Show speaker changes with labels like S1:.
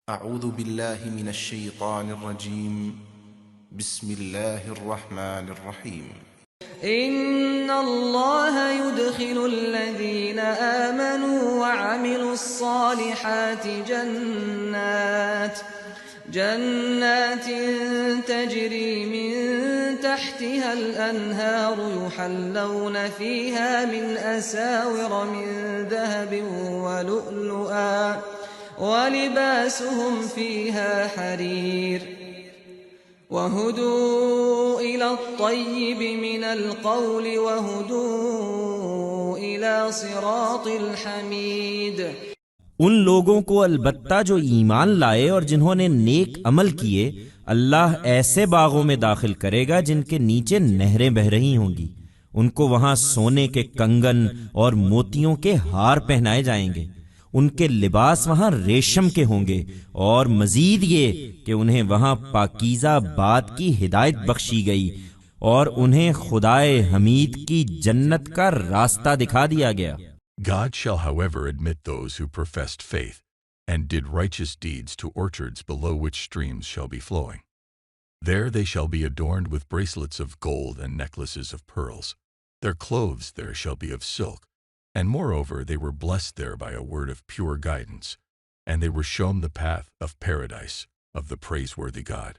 S1: أعوذ بالله من الشيطان الرجيم بسم الله الرحمن الرحيم
S2: إن الله يدخل الذين آمنوا وعملوا الصالحات جنات تجري من تحتها الأنهار يحلون فيها من أساور من ذهب ولؤلؤا ولباسهم فيها حرير وهدوا إلى الطيب من القول وهدوا إلى صراط الحميد.
S3: ان لوگوں کو البتہ جو ایمان لائے اور جنہوں نے نیک عمل کیے اللہ ایسے باغوں میں داخل کرے گا جن کے نیچے نہریں بہہ رہی ہوں گی. ان کو وہاں سونے کے کنگن اور موتیوں کے ہار پہنائے جائیں گے. ان کے لباس وہاں ریشم کے ہوں گے، اور مزید یہ کہ انہیں وہاں پاکیزہ بات کی ہدایت بخشی گئی اور انہیں خدائے حمید کی جنت کا راستہ دکھا دیا گیا.
S4: God shall, however, admit those who professed faith and did righteous deeds to orchards below which streams shall be flowing. There they shall be adorned with bracelets of gold and necklaces of pearls. Their clothes there shall be of silk, and moreover they were blessed there by a word of pure guidance, and they were shown the path of paradise of the praiseworthy God.